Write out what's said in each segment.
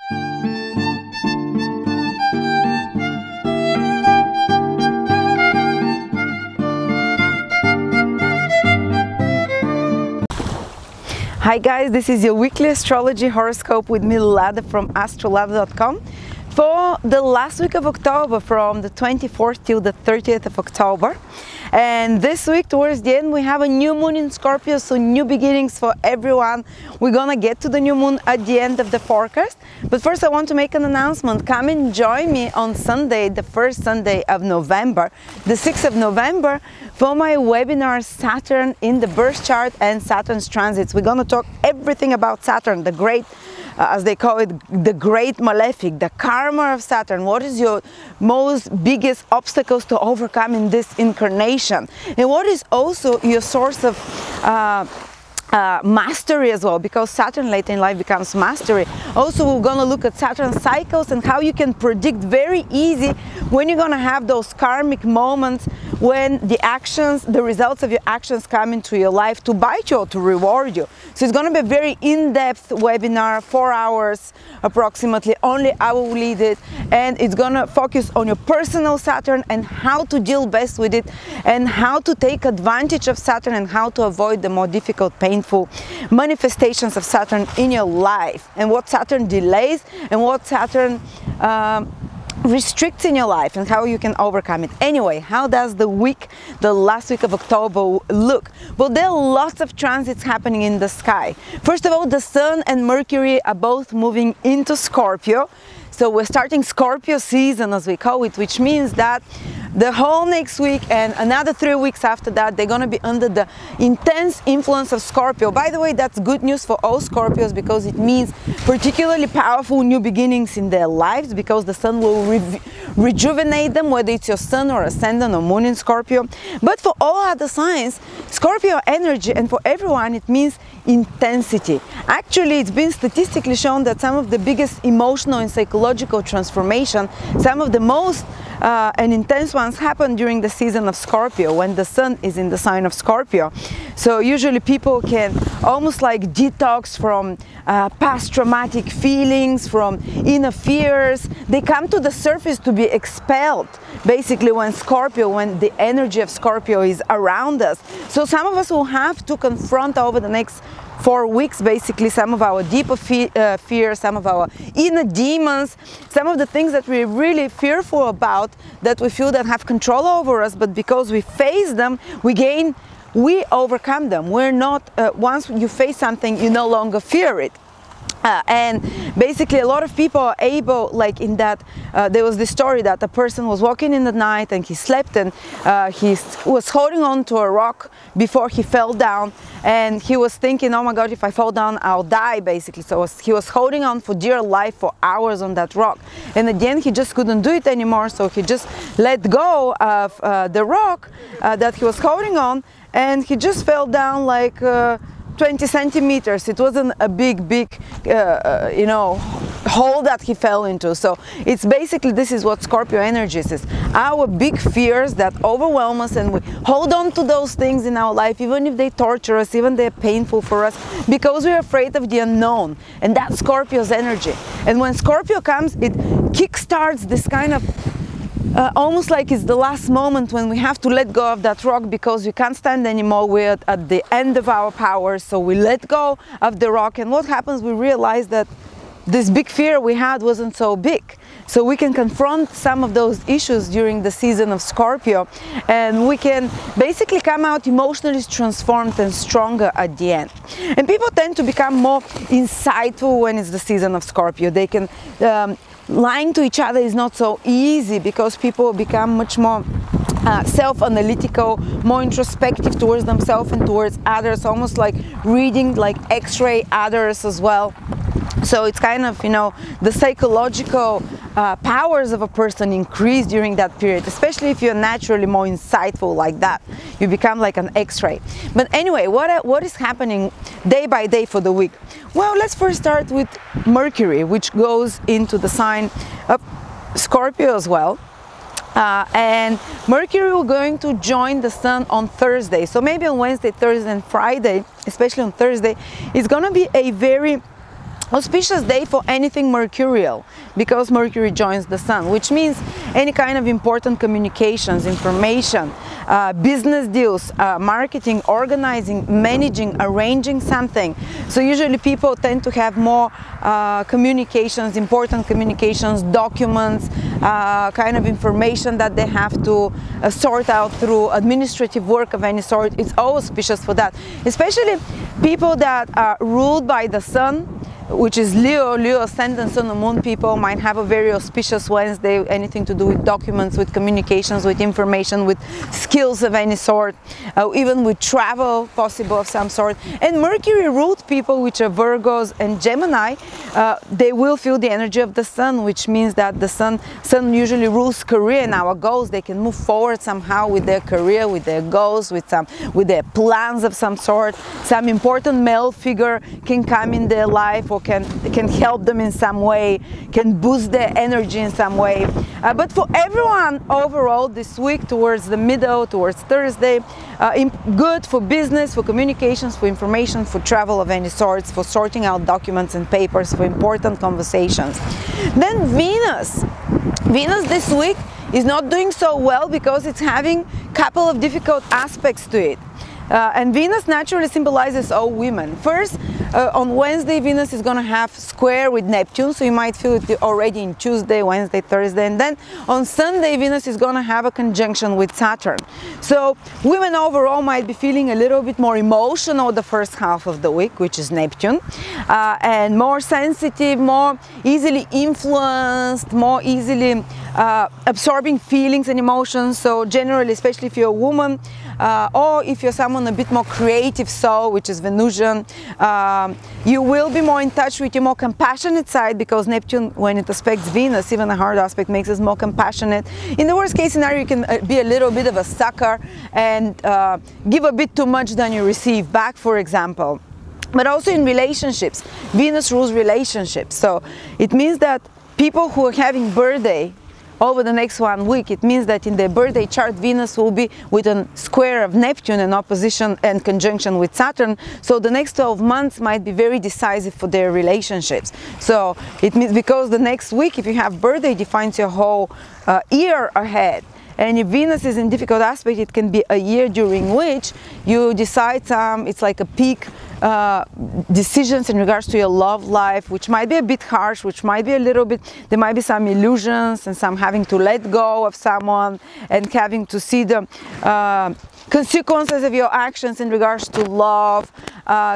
Hi guys, this is your weekly astrology horoscope with me, Lada from Astrolada.com for the last week of October, from the 24th till the 30th of October. And this week, towards the end, we have a new moon in Scorpio, so new beginnings for everyone. We're gonna get to the new moon at the end of the forecast. But first, I want to make an announcement. Come and join me on Sunday, the first Sunday of November, the 6th of November, for my webinar, Saturn in the birth chart and Saturn's transits. We're gonna talk everything about Saturn, the great, as they call it, the great malefic, the karma of Saturn. What is your most biggest obstacles to overcome in this incarnation? And what is also your source of mastery as well, because Saturn later in life becomes mastery. Also, we're going to look at Saturn cycles and how you can predict very easy when you're going to have those karmic moments when the results of your actions come into your life to bite you or to reward you. So it's going to be a very in-depth webinar, 4 hours approximately. Only I will lead it, and it's going to focus on your personal Saturn and how to deal best with it, and how to take advantage of Saturn, and how to avoid the more difficult, painful manifestations of Saturn in your life, and what Saturn delays and what Saturn restricts in your life, and how you can overcome it. Anyway, how does the last week of October look? Well, there are lots of transits happening in the sky. First of all, the Sun and Mercury are both moving into Scorpio. So we're starting Scorpio season, as we call it, which means that the whole next week and another 3 weeks after that, they're going to be under the intense influence of Scorpio. By the way, that's good news for all Scorpios, because it means particularly powerful new beginnings in their lives, because the Sun will rejuvenate them, whether it's your Sun or Ascendant or Moon in Scorpio. But for all other signs, Scorpio energy, and for everyone, it means intensity. Actually, it's been statistically shown that some of the biggest emotional and psychological transformation, some of the most and intense ones, happen during the season of Scorpio, when the Sun is in the sign of Scorpio. So usually people can almost like detox from past traumatic feelings, from inner fears. They come to the surface to be expelled, basically, when the energy of Scorpio is around us. So some of us will have to confront over the next 4 weeks, basically, some of our deeper fears, some of our inner demons, some of the things that we're really fearful about, that we feel that have control over us, but because we face them, we overcome them. We're not, once you face something, you no longer fear it. And basically a lot of people are able, like in that, there was this story that a person was walking in the night and he slept, and he was holding on to a rock before he fell down, and he was thinking, oh my God, if I fall down, I'll die, basically. So he was holding on for dear life for hours on that rock, and at the end he just couldn't do it anymore, so he just let go of the rock that he was holding on, and he just fell down like 20 centimeters. It wasn't a big hole that he fell into. So it's basically, this is what Scorpio energy is. Our big fears that overwhelm us, and we hold on to those things in our life, even if they torture us, even they're painful for us, because we're afraid of the unknown. And that's Scorpio's energy. And when Scorpio comes, it kickstarts this kind of almost like it's the last moment when we have to let go of that rock, because we can't stand anymore. We're at the end of our powers, so we let go of the rock, and what happens, we realize that this big fear we had wasn't so big. So we can confront some of those issues during the season of Scorpio, and we can basically come out emotionally transformed and stronger at the end. And people tend to become more insightful when it's the season of Scorpio. They can lying to each other is not so easy, because people become much more self-analytical, more introspective towards themselves and towards others, almost like reading, like X-ray others as well. So it's kind of, the psychological powers of a person increase during that period, especially if you're naturally more insightful like that. You become like an X-ray. But anyway, what is happening day by day for the week? Well, let's first start with Mercury, which goes into the sign of Scorpio as well. And Mercury will going to join the Sun on Thursday. So maybe on Wednesday, Thursday and Friday, especially on Thursday, it's going to be a very auspicious day for anything mercurial, because Mercury joins the Sun, which means any kind of important communications, information, business deals, marketing, organizing, managing, arranging something. So usually people tend to have more communications, important communications, documents, kind of information that they have to sort out through administrative work of any sort. It's always auspicious for that, especially people that are ruled by the Sun, which is Leo, ascendant, Sun and Moon people might have a very auspicious Wednesday, anything to do with documents, with communications, with information, with skills of any sort, even with travel possible of some sort. And Mercury ruled people, which are Virgos and Gemini, they will feel the energy of the Sun, which means that the Sun usually rules career and our goals. They can move forward somehow with their career, with their goals, with their plans of some sort. Some important male figure can come in their life, or can help them in some way, can boost their energy in some way. But for everyone overall this week, towards the middle, towards Thursday, good for business, for communications, for information, for travel of any sorts, for sorting out documents and papers, for important conversations. Then Venus this week is not doing so well because it's having a couple of difficult aspects to it. And Venus naturally symbolizes all women. First, on Wednesday, Venus is going to have square with Neptune, so you might feel it already in Tuesday, Wednesday, Thursday, and then on Sunday, Venus is going to have a conjunction with Saturn. So women overall might be feeling a little bit more emotional the first half of the week, which is Neptune, and more sensitive, more easily influenced, more easily absorbing feelings and emotions. So generally, especially if you're a woman, or if you're someone a bit more creative soul, which is Venusian, you will be more in touch with your more compassionate side, because Neptune, when it aspects Venus, even a hard aspect, makes us more compassionate. In the worst case scenario, you can be a little bit of a sucker and give a bit too much than you receive back, for example. But also in relationships, Venus rules relationships. So it means that people who are having birthday over the next 1 week, it means that in their birthday chart, Venus will be with a square of Neptune in opposition and conjunction with Saturn. So the next 12 months might be very decisive for their relationships. So it means, because the next week, if you have birthday, defines your whole year ahead. And if Venus is in difficult aspect, it can be a year during which you decide it's like a peak decisions in regards to your love life, which might be a bit harsh, which might be a little bit, there might be some illusions and some having to let go of someone and having to see the consequences of your actions in regards to love.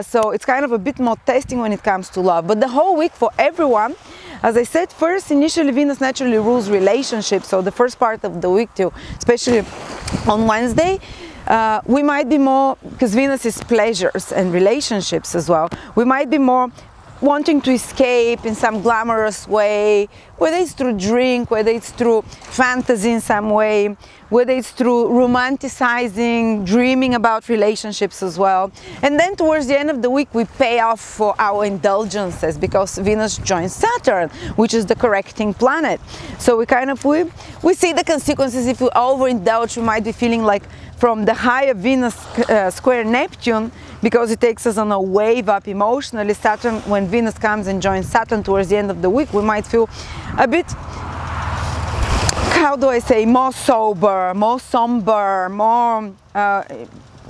So it's kind of a bit more testing when it comes to love. But the whole week for everyone, as I said, first, initially Venus naturally rules relationships. So the first part of the week too, especially on Wednesday, we might be more, because Venus is pleasures and relationships as well, we might be more wanting to escape in some glamorous way, whether it's through drink, whether it's through fantasy in some way, whether it's through romanticizing, dreaming about relationships as well. And then towards the end of the week, we pay off for our indulgences, because Venus joins Saturn, which is the correcting planet. So we see the consequences. If we overindulge, we might be feeling like from the high of Venus square Neptune, because it takes us on a wave up emotionally. Saturn, when Venus comes and joins Saturn towards the end of the week, we might feel a bit, how do I say, more sober, more somber, more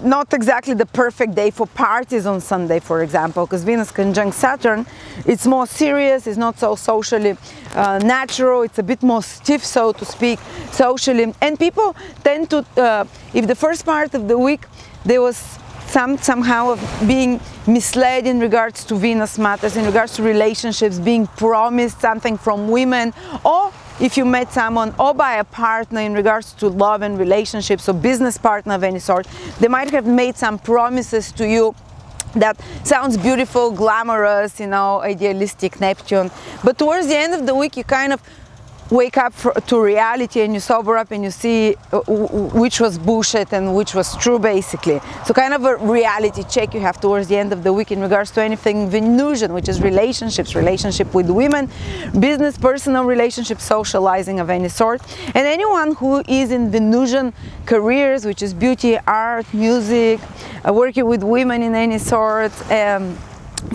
not exactly the perfect day for parties on Sunday, for example, because Venus conjunct Saturn, it's more serious, it's not so socially natural, it's a bit more stiff, so to speak, socially. And people tend to, if the first part of the week there was somehow of being misled in regards to Venus matters, in regards to relationships, being promised something from women, or if you met someone, or by a partner in regards to love and relationships, or business partner of any sort, they might have made some promises to you that sounds beautiful, glamorous, you know, idealistic Neptune. But towards the end of the week, you kind of wake up to reality, and you sober up and you see which was bullshit and which was true, basically. So kind of a reality check you have towards the end of the week in regards to anything Venusian, which is relationships, relationship with women, business, personal relationships, socializing of any sort. And anyone who is in Venusian careers, which is beauty, art, music, working with women in any sort,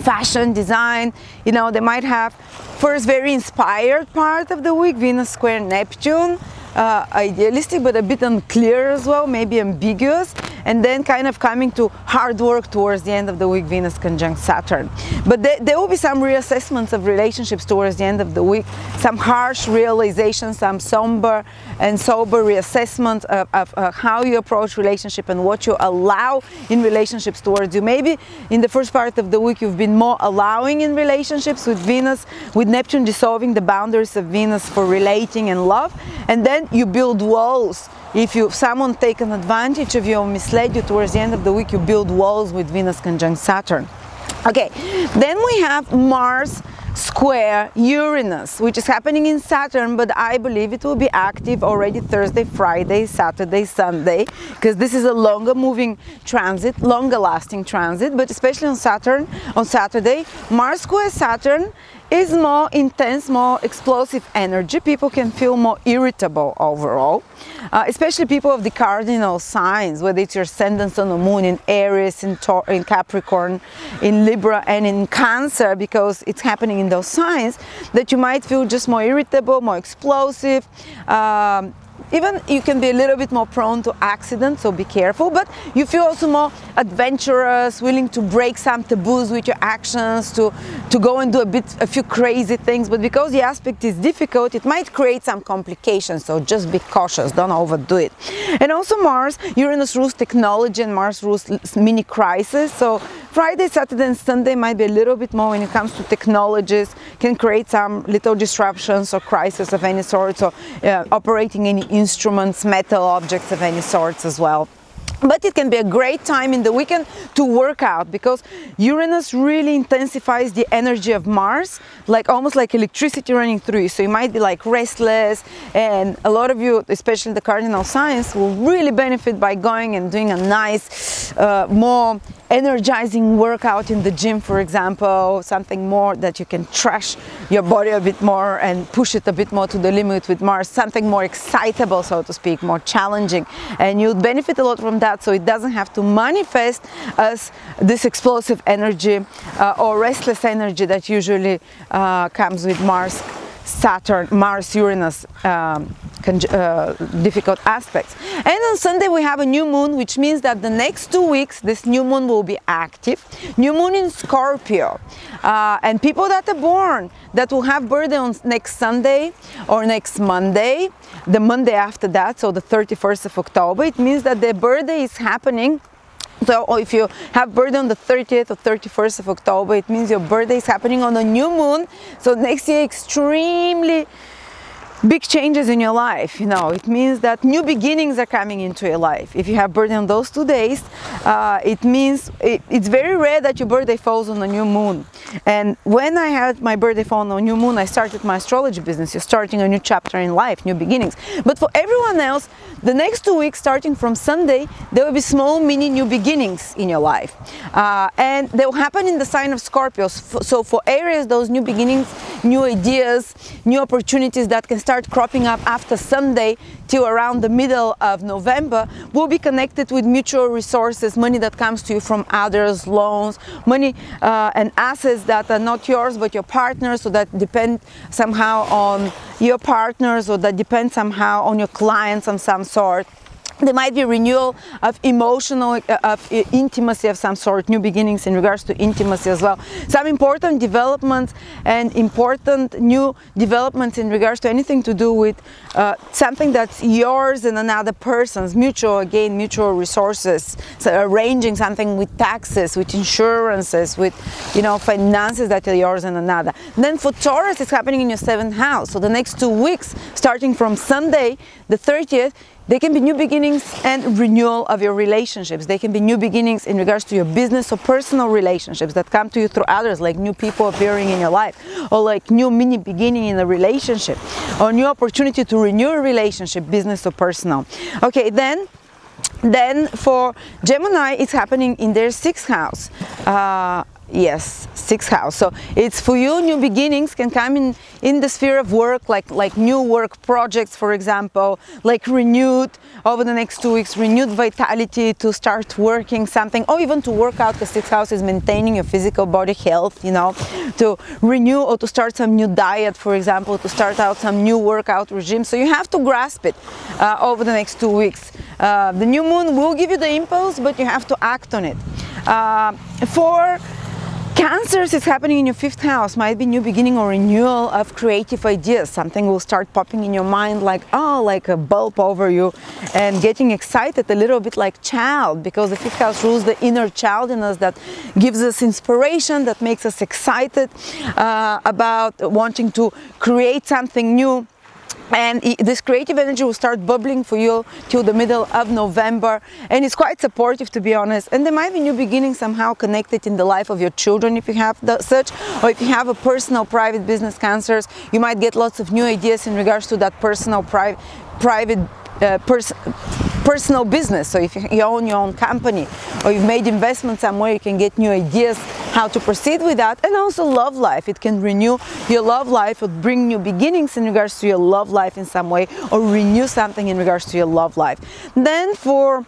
fashion, design. You know, they might have first very inspired part of the week, Venus square Neptune, idealistic but a bit unclear as well, maybe ambiguous, and then kind of coming to hard work towards the end of the week, Venus conjunct Saturn. But there will be some reassessments of relationships towards the end of the week, some harsh realizations, some somber reassessment of how you approach relationship and what you allow in relationships towards you. Maybe in the first part of the week you've been more allowing in relationships with Venus, with Neptune dissolving the boundaries of Venus for relating and love, and then you build walls. If someone taken advantage of you or misled you towards the end of the week, you build walls with Venus conjunct Saturn. Okay, then we have Mars square Uranus, which is happening in Saturn, but I believe it will be active already Thursday, Friday, Saturday, Sunday, because this is a longer moving transit, longer lasting transit, but especially on Saturday, Mars square Saturn is more intense, more explosive energy. People can feel more irritable overall, especially people of the cardinal signs, whether it's your ascendant, sun or moon in Aries, in Capricorn, in Libra and in Cancer, because it's happening in those signs, that you might feel just more irritable, more explosive. Even you can be a little bit more prone to accidents, so be careful, but you feel also more adventurous, willing to break some taboos with your actions, to go and do a few crazy things. But because the aspect is difficult, it might create some complications, so just be cautious, don't overdo it. And also Mars, Uranus rules technology and Mars rules mini crisis, so Friday, Saturday and Sunday might be a little bit more when it comes to technologies, can create some little disruptions or crisis of any sort, or operating any instruments, metal objects of any sorts as well. But it can be a great time in the weekend to work out, because Uranus really intensifies the energy of Mars, like almost like electricity running through you. So you might be like restless, and a lot of you, especially the cardinal signs, will really benefit by going and doing a nice, more energizing workout in the gym, for example, something more that you can trash your body a bit more and push it a bit more to the limit with Mars, something more excitable, so to speak, more challenging, and you'll benefit a lot from that, so it doesn't have to manifest as this explosive energy or restless energy that usually comes with Mars Saturn, Mars Uranus difficult aspects. And on Sunday we have a new moon, which means that the next 2 weeks this new moon will be active. New moon in Scorpio, and people that are born that will have birthday on next Sunday or next Monday, the Monday after that, so the 31st of October, it means that their birthday is happening. So if you have birthday on the 30th or 31st of October, it means your birthday is happening on a new moon. So next year, extremely big changes in your life. You know, it means that new beginnings are coming into your life. If you have birthday on those 2 days, it means it's very rare that your birthday falls on a new moon. And when I had my birthday fall on a new moon, I started my astrology business. You're starting a new chapter in life, new beginnings. But for everyone else, the next 2 weeks, starting from Sunday, there will be small mini new beginnings in your life. And they will happen in the sign of Scorpio. So for Aries, those new beginnings, new ideas, new opportunities that can start cropping up after Sunday till around the middle of November will be connected with mutual resources, money that comes to you from others, loans, money and assets that are not yours but your partners, so that depend somehow on your partners, or that depend somehow on your clients of some sort. There might be renewal of emotional, intimacy of some sort, new beginnings in regards to intimacy as well. Some important developments and important new developments in regards to anything to do with something that's yours and another person's, mutual, again, mutual resources. So arranging something with taxes, with insurances, with, you know, finances that are yours and another. Then for Taurus, it's happening in your 7th house. So the next 2 weeks, starting from Sunday, the 30th, they can be new beginnings and renewal of your relationships. They can be new beginnings in regards to your business or personal relationships that come to you through others, like new people appearing in your life, or like new mini beginning in a relationship, or new opportunity to renew a relationship, business or personal. Okay, then for Gemini, it's happening in their 6th house. yes, 6th house. So it's for you, new beginnings can come in the sphere of work, like new work projects, for example, like renewed over the next 2 weeks, renewed vitality to start working something, or even to work out, because 6th house is maintaining your physical body health, you know, to renew or to start some new diet, for example, to start out some new workout regime. So you have to grasp it over the next 2 weeks. The new moon will give you the impulse, but you have to act on it. For Cancers, it's happening in your 5th house. Might be new beginning or renewal of creative ideas. Something will start popping in your mind like, oh, like a bulb over you, and getting excited a little bit like child, because the 5th house rules the inner child in us that gives us inspiration, that makes us excited about wanting to create something new. And this creative energy will start bubbling for you till the middle of November, and it's quite supportive, to be honest. And there might be new beginnings somehow connected in the life of your children, if you have such, or if you have a personal private business, Cancers, you might get lots of new ideas in regards to that personal personal business. So if you own your own company, or you've made investments somewhere, you can get new ideas how to proceed with that. And also love life, it can renew your love life, or bring new beginnings in regards to your love life in some way, or renew something in regards to your love life. Then for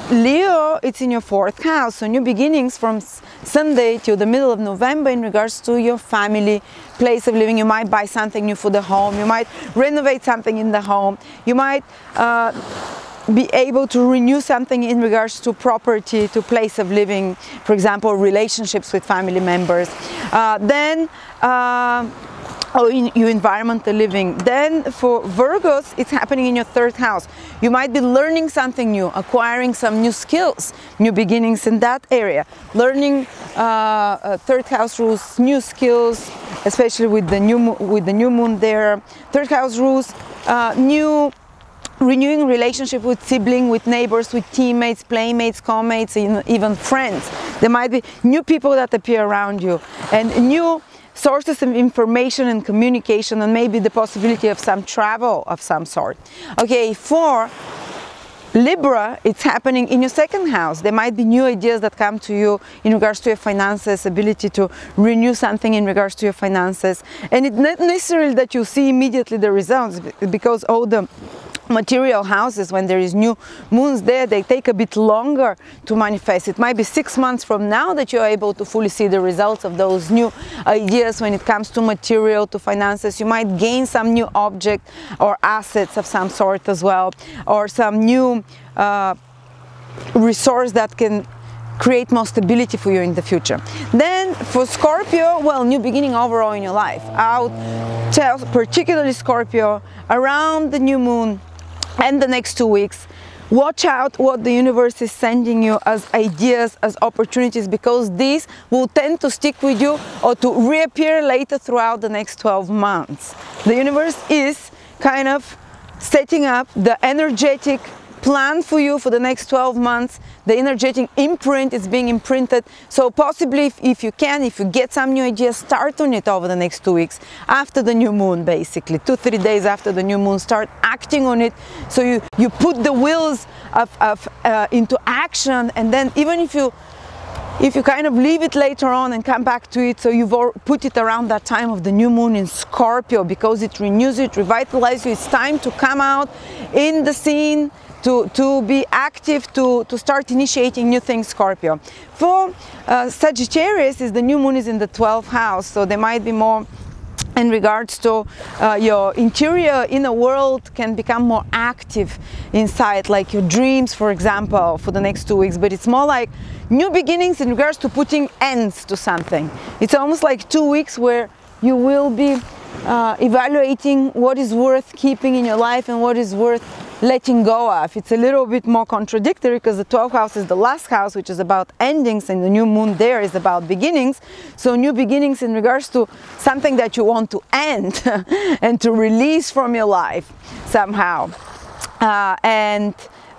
Leo, it's in your 4th house, so new beginnings from Sunday till the middle of November in regards to your family, place of living. You might buy something new for the home, you might renovate something in the home, you might be able to renew something in regards to property, to place of living, for example, relationships with family members. Or in your environmental living. Then for Virgos, it's happening in your 3rd house. You might be learning something new, acquiring some new skills, new beginnings in that area. Learning 3rd house rules new skills, especially with the new moon there. 3rd house rules renewing relationship with siblings, with neighbors, with teammates, playmates, co-mates, even friends. There might be new people that appear around you, and new sources of information and communication, and maybe the possibility of some travel of some sort. Okay, for Libra, it's happening in your 2nd house. There might be new ideas that come to you in regards to your finances, ability to renew something in regards to your finances. And it's not necessarily that you see immediately the results, because all the material houses, when there is new moons there, they take a bit longer to manifest. It might be 6 months from now that you're able to fully see the results of those new ideas when it comes to material, to finances. You might gain some new object or assets of some sort as well, or some new resource that can create more stability for you in the future. Then for Scorpio, well, new beginning overall in your life. I would tell particularly Scorpio, around the new moon and the next 2 weeks, watch out what the universe is sending you as ideas, as opportunities, because these will tend to stick with you or to reappear later throughout the next 12 months. The universe is kind of setting up the energetic plan for you for the next 12 months. The energetic imprint is being imprinted. So possibly if you get some new ideas, start on it over the next 2 weeks after the new moon, basically 2-3 days after the new moon, start acting on it. So you put the wheels into action, and then even if you kind of leave it later on and come back to it, so you've put it around that time of the new moon in Scorpio, because it renews it, revitalizes you. It's time to come out in the scene, to be active, to start initiating new things, Scorpio. For Sagittarius, the new moon is in the 12th house, so there might be more in regards to your inner world can become more active inside, like your dreams, for example, for the next 2 weeks. But it's more like new beginnings in regards to putting ends to something. It's almost like 2 weeks where you will be evaluating what is worth keeping in your life and what is worth letting go of. It's a little bit more contradictory, because the 12th house is the last house, which is about endings, and the new moon there is about beginnings. So new beginnings in regards to something that you want to end and to release from your life somehow. And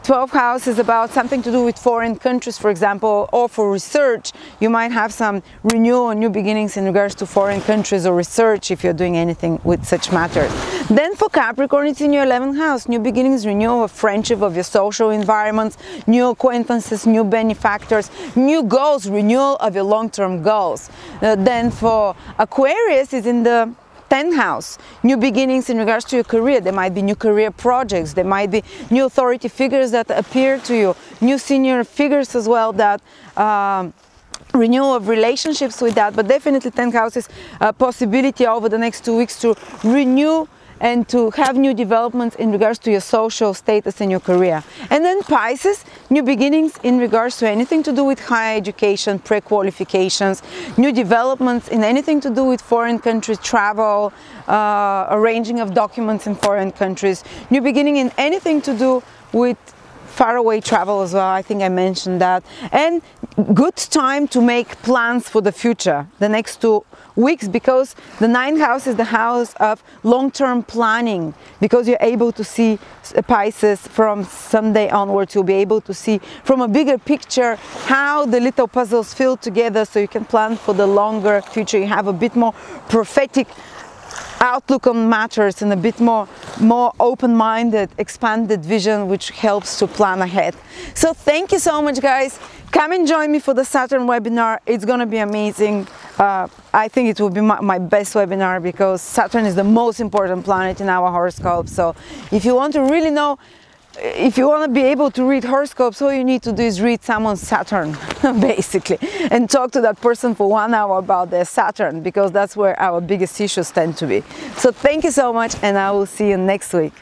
12th house is about something to do with foreign countries, for example, or for research. You might have some renewal or new beginnings in regards to foreign countries or research if you're doing anything with such matters. Then for Capricorn, it's in your 11th house. New beginnings, renewal of friendship, of your social environments, new acquaintances, new benefactors, new goals, renewal of your long-term goals. Then for Aquarius, is in the 10th house. New beginnings in regards to your career. There might be new career projects. There might be new authority figures that appear to you. New senior figures as well that renewal of relationships with that. But definitely 10th house is a possibility over the next 2 weeks to renew and to have new developments in regards to your social status and your career. And then Pisces, new beginnings in regards to anything to do with higher education, pre-qualifications, new developments in anything to do with foreign countries, travel, arranging of documents in foreign countries, new beginning in anything to do with faraway travel as well. I think I mentioned that. And good time to make plans for the future, the next 2 weeks, because the 9th house is the house of long-term planning, because you're able to see Pisces from Sunday onwards. You'll be able to see from a bigger picture how the little puzzles fit together, so you can plan for the longer future. You have a bit more prophetic outlook on matters and a bit more open-minded, expanded vision, which helps to plan ahead. So thank you so much, guys. Come and join me for the Saturn webinar. It's gonna be amazing. I think it will be my best webinar, because Saturn is the most important planet in our horoscope. So if you want to really know, if you want to be able to read horoscopes, all you need to do is read someone's Saturn, basically, and talk to that person for 1 hour about their Saturn, because that's where our biggest issues tend to be. So thank you so much, and I will see you next week.